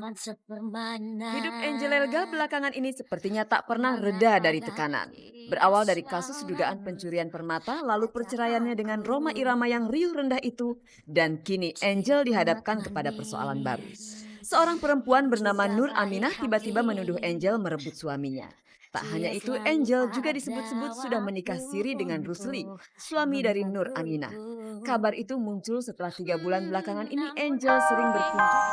Hidup Angel Elga belakangan ini sepertinya tak pernah reda dari tekanan. Berawal dari kasus dugaan pencurian permata, lalu perceraiannya dengan Rhoma Irama yang riuh rendah itu, dan kini Angel dihadapkan kepada persoalan baru. Seorang perempuan bernama Nur Aminah tiba-tiba menuduh Angel merebut suaminya. Tak hanya itu, Angel juga disebut-sebut sudah menikah siri dengan Rusli, suami dari Nur Aminah. Kabar itu muncul setelah 3 bulan belakangan ini Angel sering berkunjung.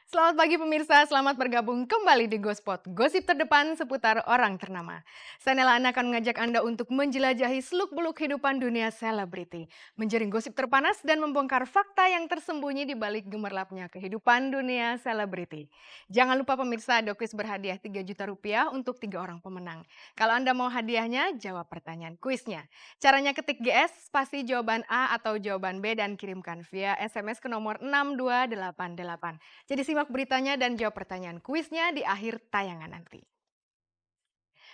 Selamat pagi pemirsa, selamat bergabung kembali di Gospot, gosip terdepan seputar orang ternama. Saya Nela Ana akan mengajak Anda untuk menjelajahi seluk-beluk kehidupan dunia selebriti, menjaring gosip terpanas dan membongkar fakta yang tersembunyi di balik gemerlapnya kehidupan dunia selebriti. Jangan lupa pemirsa, ada kuis berhadiah 3 juta rupiah untuk 3 orang pemenang. Kalau Anda mau hadiahnya, jawab pertanyaan kuisnya. Caranya ketik GS, spasi jawaban A atau jawaban B dan kirimkan via SMS ke nomor 6288. Jadi simak beritanya dan jawab pertanyaan kuisnya di akhir tayangan nanti.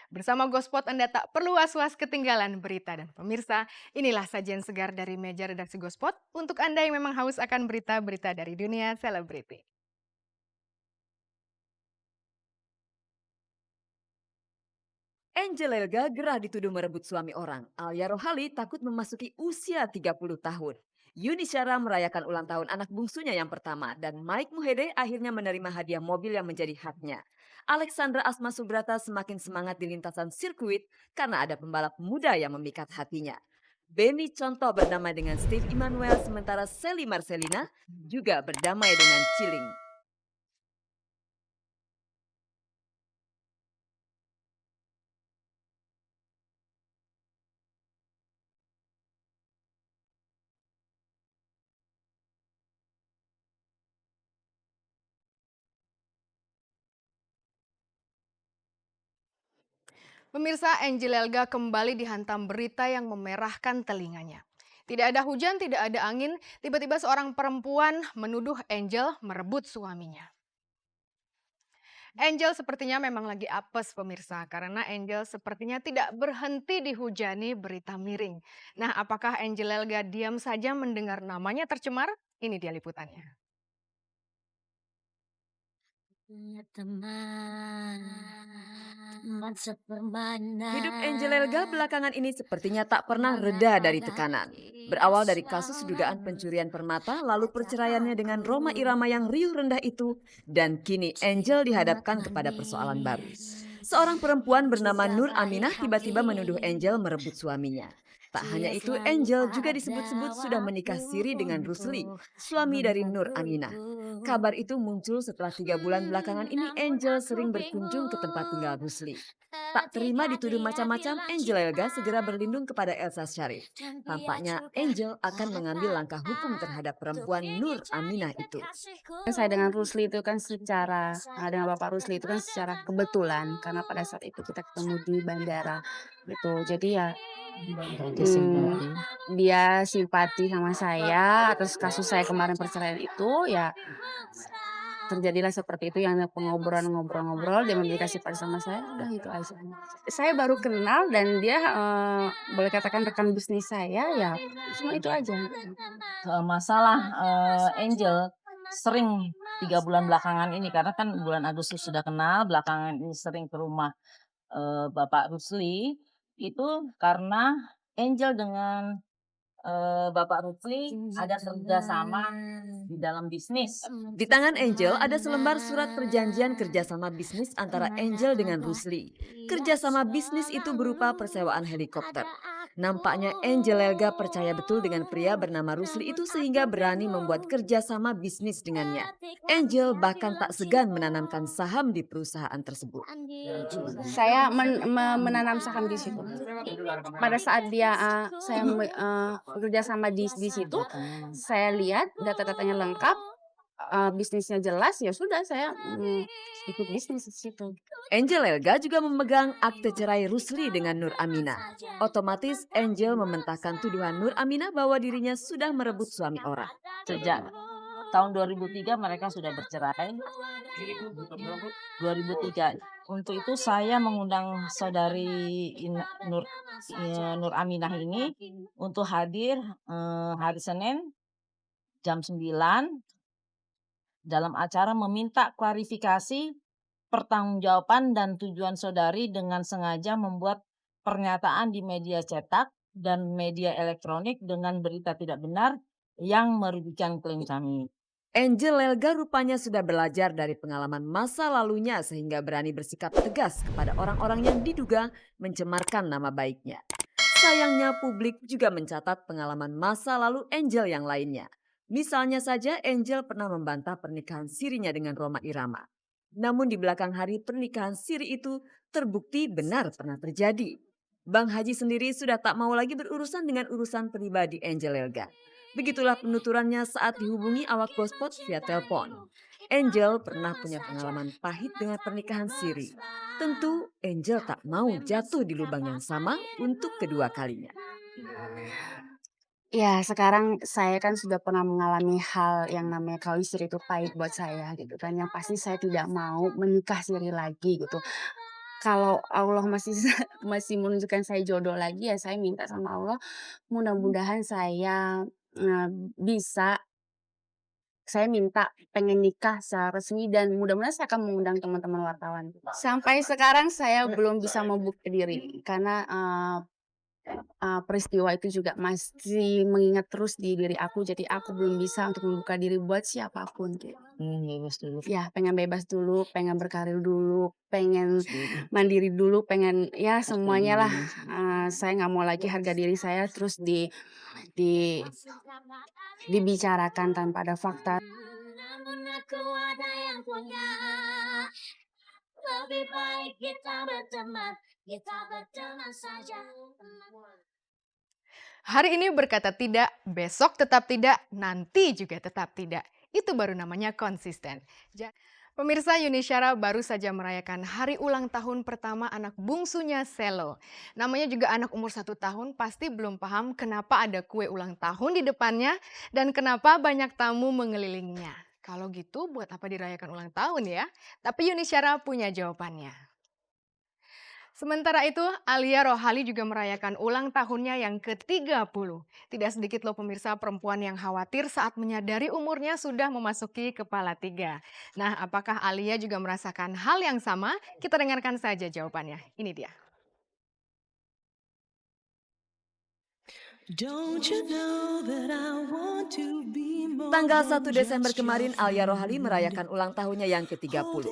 Bersama Gospot Anda tak perlu was-was ketinggalan berita dan pemirsa, inilah sajian segar dari meja redaksi Gospot untuk Anda yang memang haus akan berita-berita dari dunia selebriti. Angel Elga gerah dituduh merebut suami orang. Alia Rohali takut memasuki usia 30 tahun. Yuni Syara merayakan ulang tahun anak bungsunya yang pertama dan Mike Mohede akhirnya menerima hadiah mobil yang menjadi haknya. Alexandra Asma Subrata semakin semangat di lintasan sirkuit karena ada pembalap muda yang memikat hatinya. Beni Contoh berdamai dengan Steve Emmanuel sementara Sally Marcelina juga berdamai dengan Ciling. Pemirsa, Angel Elga kembali dihantam berita yang memerahkan telinganya. Tidak ada hujan, tidak ada angin, tiba-tiba seorang perempuan menuduh Angel merebut suaminya. Angel sepertinya memang lagi apes pemirsa, karena Angel sepertinya tidak berhenti dihujani berita miring. Nah, apakah Angel Elga diam saja mendengar namanya tercemar? Ini dia liputannya. Hidup Angel Elga belakangan ini sepertinya tak pernah reda dari tekanan. Berawal dari kasus dugaan pencurian permata, lalu perceraiannya dengan Rhoma Irama yang riuh rendah itu, dan kini Angel dihadapkan kepada persoalan baru. Seorang perempuan bernama Nur Aminah tiba-tiba menuduh Angel merebut suaminya. Tak hanya itu, Angel juga disebut-sebut sudah menikah siri dengan Rusli, suami dari Nur Aminah. Kabar itu muncul setelah 3 bulan belakangan ini Angel sering berkunjung ke tempat tinggal Rusli. Tak terima dituduh macam-macam, Angel Elga segera berlindung kepada Elsa Syarif. Tampaknya Angel akan mengambil langkah hukum terhadap perempuan Nur Aminah itu. Saya dengan Rusli itu kan dengan Bapak Rusli itu kan secara kebetulan karena pada saat itu kita ketemu di bandara gitu. Jadi ya dia simpati sama saya atas kasus saya kemarin perceraian itu ya terjadilah seperti itu yang ada ngobrol-ngobrol dia memberikan simpati sama saya udah itu aja. Saya baru kenal dan dia boleh katakan rekan bisnis saya ya cuma itu aja. Masalah Angel sering 3 bulan belakangan ini karena kan bulan Agustus sudah kenal, belakangan ini sering ke rumah Bapak Rusli itu karena Angel dengan Bapak Rusli ada kerjasama di dalam bisnis. Di tangan Angel ada selembar surat perjanjian kerjasama bisnis antara Angel dengan Rusli. Kerjasama bisnis itu berupa persewaan helikopter. Nampaknya Angel Elga percaya betul dengan pria bernama Rusli itu sehingga berani membuat kerjasama bisnis dengannya. Angel bahkan tak segan menanamkan saham di perusahaan tersebut. Saya menanam saham di situ. Pada saat saya bekerja sama di situ, saya lihat data-datanya lengkap, bisnisnya jelas, ya sudah saya ikut bisnis di situ. Angel Elga juga memegang akte cerai Rusli dengan Nur Aminah. Otomatis Angel mementahkan tuduhan Nur Aminah bahwa dirinya sudah merebut suami orang. Sejak tahun 2003 mereka sudah bercerai. 2003. Untuk itu saya mengundang saudari Nur Aminah ini untuk hadir hari Senin jam 9 dalam acara meminta klarifikasi, pertanggungjawaban dan tujuan saudari dengan sengaja membuat pernyataan di media cetak dan media elektronik dengan berita tidak benar yang merugikan klien kami. Angel Elga rupanya sudah belajar dari pengalaman masa lalunya sehingga berani bersikap tegas kepada orang-orang yang diduga mencemarkan nama baiknya. Sayangnya publik juga mencatat pengalaman masa lalu Angel yang lainnya. Misalnya saja Angel pernah membantah pernikahan sirinya dengan Rhoma Irama. Namun di belakang hari pernikahan siri itu terbukti benar pernah terjadi. Bang Haji sendiri sudah tak mau lagi berurusan dengan urusan pribadi Angel Elga. Begitulah penuturannya saat dihubungi awak Gospot via telepon. Angel pernah punya pengalaman pahit dengan pernikahan siri. Tentu Angel tak mau jatuh di lubang yang sama untuk kedua kalinya. Ya, sekarang saya kan sudah pernah mengalami hal yang namanya kawin siri itu pahit buat saya gitu kan. Yang pasti saya tidak mau menikah siri lagi gitu. Kalau Allah masih masih menunjukkan saya jodoh lagi ya saya minta sama Allah mudah-mudahan saya bisa saya minta pengen nikah secara resmi dan mudah-mudahan saya akan mengundang teman-teman wartawan. Sampai sekarang saya belum bisa membuka diri karena peristiwa itu juga masih mengingat terus di diri aku, jadi aku belum bisa untuk membuka diri buat siapapun gitu. Bebas dulu. Ya, pengen bebas dulu, pengen berkarir dulu, pengen mandiri dulu, pengen ya semuanya lah. Saya nggak mau lagi harga diri saya terus di dibicarakan tanpa ada fakta. Namun aku ada yang punya. Lebih baik kita berteman saja. Hari ini berkata tidak, besok tetap tidak, nanti juga tetap tidak. Itu baru namanya konsisten. Pemirsa, Yuni Syara baru saja merayakan hari ulang tahun pertama anak bungsunya Selo. Namanya juga anak umur 1 tahun, pasti belum paham kenapa ada kue ulang tahun di depannya dan kenapa banyak tamu mengelilinginya. Kalau gitu buat apa dirayakan ulang tahun ya? Tapi Yuni Syara punya jawabannya. Sementara itu, Alia Rohali juga merayakan ulang tahunnya yang ke-30. Tidak sedikit loh pemirsa perempuan yang khawatir saat menyadari umurnya sudah memasuki kepala 3. Nah, apakah Alia juga merasakan hal yang sama? Kita dengarkan saja jawabannya. Ini dia. Tanggal 1 Desember kemarin Alia Rohali merayakan ulang tahunnya yang ke-30.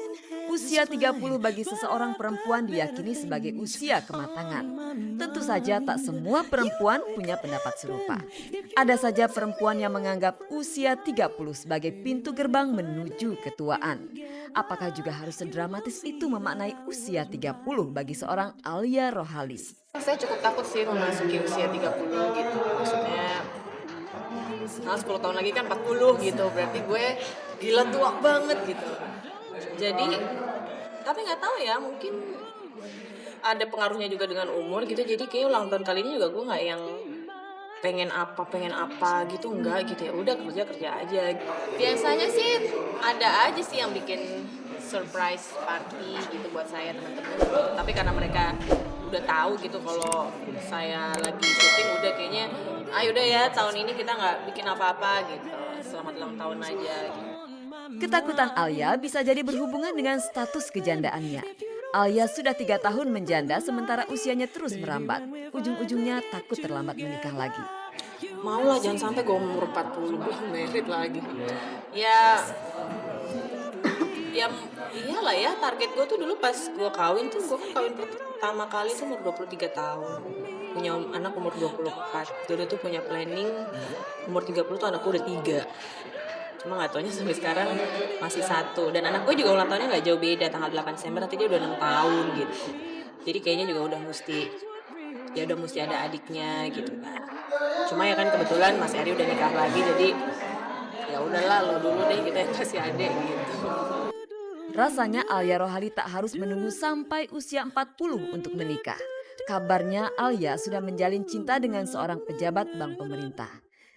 Usia 30 bagi seseorang perempuan diyakini sebagai usia kematangan. Tentu saja tak semua perempuan punya pendapat serupa. Ada saja perempuan yang menganggap usia 30 sebagai pintu gerbang menuju ketuaan. Apakah juga harus sedramatis itu memaknai usia 30 bagi seorang Alia Rohali? Saya cukup takut sih memasuki usia 30 gitu. Maksudnya, nah 10 tahun lagi kan 40 gitu. Berarti gue gila tua banget gitu. Jadi, tapi nggak tahu ya, mungkin ada pengaruhnya juga dengan umur gitu. Jadi kayak ulang tahun kali ini juga gue nggak yang pengen apa gitu, enggak gitu ya. Udah kerja aja. Biasanya sih ada aja sih yang bikin surprise party gitu buat saya teman-teman. Tapi karena mereka udah tahu gitu kalau saya lagi syuting, udah kayaknya ayo udah ya tahun ini kita nggak bikin apa-apa gitu. Selamat ulang tahun aja gitu. Ketakutan Alia bisa jadi berhubungan dengan status kejandaannya. Alia sudah 3 tahun menjanda sementara usianya terus merambat. Ujung-ujungnya takut terlambat menikah lagi. Mau lah jangan sampai gue umur 40 belum married lagi. Ya iyalah ya, target gue tuh dulu pas gue kawin tuh, gue kan kawin pertama kali tuh umur 23 tahun. Punya anak umur 24. Dulu tuh punya planning umur 30 tuh anakku udah 3. Cuma gak taunya sampai sekarang masih 1. Dan anak gue juga ulang tahunnya gak jauh beda, tanggal 8 Desember, nanti dia udah 6 tahun gitu. Jadi kayaknya juga udah mesti ada adiknya gitu kan. Cuma ya kan kebetulan Mas Eri udah nikah lagi, jadi ya udahlah lo dulu deh kita yang kasih adik gitu. Rasanya Alia Rohali tak harus menunggu sampai usia 40 untuk menikah. Kabarnya Alia sudah menjalin cinta dengan seorang pejabat bank pemerintah.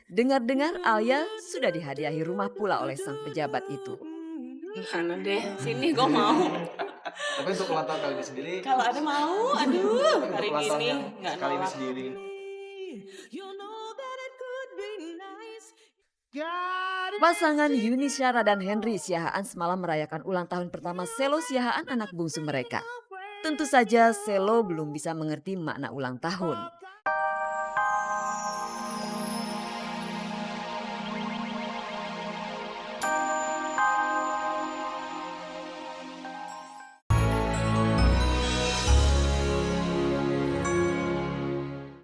Dengar-dengar Alia sudah dihadiahi rumah pula oleh sang pejabat itu. Mana deh, sini gue mau. Tapi untuk ulang tahun kali ini sendiri, Kalau ada mau, aduh, hari ulang gini tahunnya nggak kali ini nolak. sendiri. Pasangan Yuni Syara dan Henry Siahaan semalam merayakan ulang tahun pertama Selo Siahaan, anak bungsu mereka. Tentu saja Selo belum bisa mengerti makna ulang tahun.